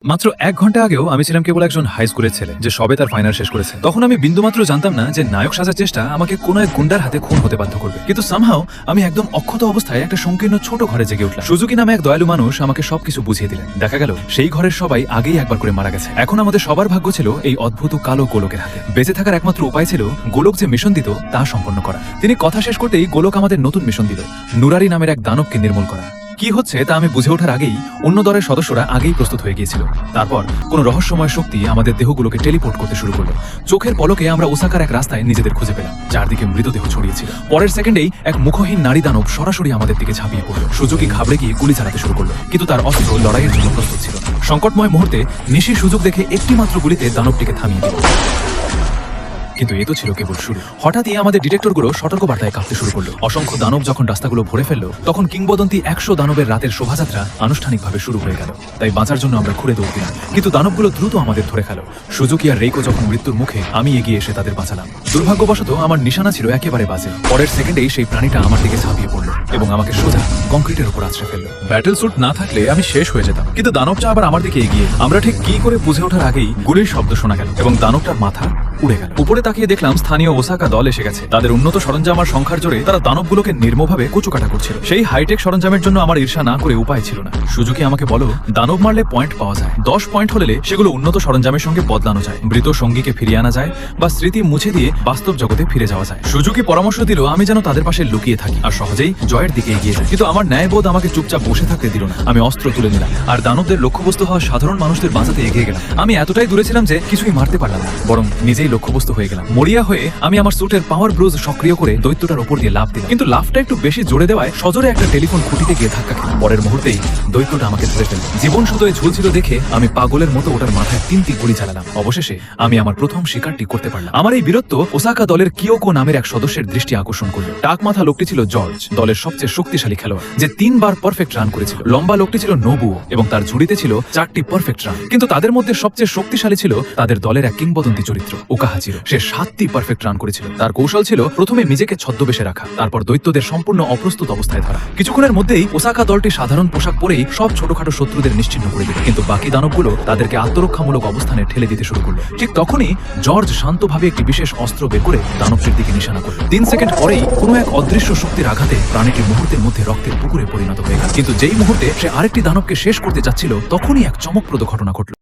মাত্র ১ ঘন্টা আগেও আমি ছিলাম কেবল একজন হাই স্কুলের ছেলে যে সবে তার ফাইনাল শেষ করেছে। তখন আমি বিন্দুমাত্র জানতাম না যে নায়ক সাজার চেষ্টা আমাকে কোনো এক গুন্ডার হাতে খুন হতে বাধ্য করবে। কিন্তু সামহাও আমি একদম অক্ষত অবস্থায় একটা সংকীর্ণ ছোট ঘরে জেগে উঠলাম। সুজুকি নামে এক দয়ালু মানুষ আমাকে সবকিছু বুঝিয়ে দিলেন। দেখা গেল সেই ঘরের সবাই আগেই একবার করে মারা গেছে। এখন আমাদের সবার ভাগ্য ছিল এই অদ্ভুত কালো গোলকের হাতে। বেঁচে থাকার একমাত্র উপায় ছিল গোলক যে মিশন দিত তা সম্পন্ন করা। তিনি কথা শেষ করতেই গোলক আমাদের নতুন মিশন দিল, নুরারি নামের এক দানবকে নির্মূল করা। কি হচ্ছে তা আমি বুঝে ওঠার আগেই অন্য দলের সদস্যরা আগেই প্রস্তুত হয়ে গিয়েছিল। তারপর কোন রহস্যময় শক্তি আমাদের দেহগুলোকে টেলিপোর্ট করতে শুরু করলো। চোখের পলকে আমরা ওসাকার এক রাস্তায় নিজেদের খুঁজে পেলাম, চারদিকে মৃতদেহ ছড়িয়েছিল। পরের সেকেন্ডেই এক মুখহীন নারী দানব সরাসরি আমাদের দিকে ঝাঁপিয়ে পড়ল। সুজুকি ঘাবড়ে গিয়ে গুলি চালাতে শুরু করলো, কিন্তু তার অস্ত্র লড়াইয়ের জন্য প্রস্তুত ছিল না। সংকটময় মুহূর্তে নিশির সুযোগ দেখে একটি মাত্র গুলিতে দানবটিকে থামিয়ে দিল। কিন্তু এ তো ছিল কেবল শুরু। হঠাৎই আমাদের ডিটেক্টরগুলো সতর্কবার্তায় কাঁপতে শুরু করলো। অসংখ্য দানব যখন রাস্তাগুলো ভরে ফেললো, তখন কিংবদন্তি ১০০ দানবের রাতের শোভাযাত্রা আনুষ্ঠানিকভাবে শুরু হয়ে গেল। তাই বাঁচার জন্য আমরা ঘুরে দৌড় দিলাম, কিন্তু দানবগুলো দ্রুত আমাদের ধরে ফেলো। সুজুকি আর রেইকো যখন মৃত্যুর মুখে, আমি এগিয়ে এসে তাদের বাঁচালাম। দুর্ভাগ্যবশত আমার নিশানা ছিল একেবারে বাজে। পরের সেকেন্ডেই সেই প্রাণীটা আমার দিকে ঝাঁপিয়ে পড়লো এবং আমাকে সোজা কংক্রিটের উপর আছড়ে ফেললো। ব্যাটেল স্যুট না থাকলে আমি শেষ হয়ে যেতাম, কিন্তু দানবটা আবার আমার দিকে এগিয়ে। আমরা ঠিক কি করে বুঝে ওঠার আগেই গুলির শব্দ শোনা গেল এবং দানবটার মাথা উড়ে গেল। উপরে তাকিয়ে দেখলাম স্থানীয় ওসাকা দল এসে গেছে। তাদের উন্নত সরঞ্জাম আর সংখ্যার জোরে তারা দানবগুলোকে নির্মমভাবে কচুকাটা করছিল। সেই হাইটেক সরঞ্জামের জন্য আমার ঈর্ষা না করে উপায় ছিল না। সুজুকি আমাকে বলো, দানব মারলে পয়েন্ট পাওয়া যায়। 10 পয়েন্ট হলে সেগুলো উন্নত সরঞ্জামের সঙ্গে বদলানো যায়, মৃত সঙ্গীকে ফিরিয়ে আনা যায় বা স্মৃতি মুছে দিয়ে বাস্তব জগতে ফিরে যাওয়া যায়। সুজুকি পরামর্শ দিল আমি যেন তাদের পাশে লুকিয়ে থাকি আর সহজেই জয়ের দিকে এগিয়ে যাই। কিন্তু আমার ন্যায়বোধ আমাকে চুপচাপ বসে থাকতে দিল না। আমি অস্ত্র তুলে নিলাম আর দানবদের লক্ষ্যবস্তু হওয়া সাধারণ মানুষদের বাঁচাতে এগিয়ে গেলাম। আমি এতটাই দূরে ছিলাম যে কিছুই মারতে পারলাম না, বরং নিজেই লক্ষ্যবস্তু হয়ে গেলাম। মরিয়া হয়ে আমি আমার স্যুটের পাওয়ার ব্রুজ সক্রিয় করে দৈত্যটার উপর দিয়ে লাফ দিলাম, কিন্তু লাফটা একটু বেশি জোরে দেওয়ায় সজোরে একটা টেলিফোন খুঁটিতে গিয়ে ধাক্কা খেলাম। পরের মুহূর্তেই দৈত্যটা আমাকে ধরে ফেলল। জীবন সুতোয় ঝুলছিল দেখে আমি পাগলের মতো ওটার মাথায় 3টি গুলি চালালাম। অবশেষে আমি আমার প্রথম শিকারটি করতে পারলাম। আমার এই বীরত্ব ওসাকা দলের কিয়োকো নামের এক সদস্যের দৃষ্টি আকর্ষণ করল। টাক মাথা লোকটি ছিল জর্জ, দলের সবচেয়ে শক্তিশালী খেলোয়াড় যে 3 বার পারফেক্ট রান করেছিল। লম্বা লোকটি ছিল নোবুও এবং তার ঝুড়িতে ছিল 4টি পারফেক্ট রান। কিন্তু তাদের মধ্যে সবচেয়ে শক্তিশালী ছিল তাদের দলের এক কিংবদন্তি চরিত্র ওকাহাজিরো। সে 7টি পারফেক্ট রান করেছিল। তার কৌশল ছিল প্রথমে নিজেকে ছদ্মবেশে রাখা, তারপর দৈত্যদের সম্পূর্ণ অপ্রস্তুত অবস্থায় ধরা। কিছুক্ষণের মধ্যেই ওসাকা দলটি সাধারণ পোশাক পরেই সব ছোটখাটো শত্রুদের নিশ্চিহ্ন করে দিল, কিন্তু বাকি দানবগুলো তাদেরকে আত্মরক্ষামূলক অবস্থানে ঠেলে দিতে শুরু করলো। ঠিক তখনই জর্জ শান্তভাবে একটি বিশেষ অস্ত্র বের করে দানবটির দিকে নিশানা করল। 3 সেকেন্ড পরেই কোনো এক অদৃশ্য শক্তির আঘাতে প্রাণীটি মুহূর্তের মধ্যে রক্তের পুকুরে পরিণত হয়ে গেল। কিন্তু যেই মুহূর্তে সে আরেকটি দানবকে শেষ করতে যাচ্ছিল, তখনই এক চমকপ্রদ ঘটনা ঘটল।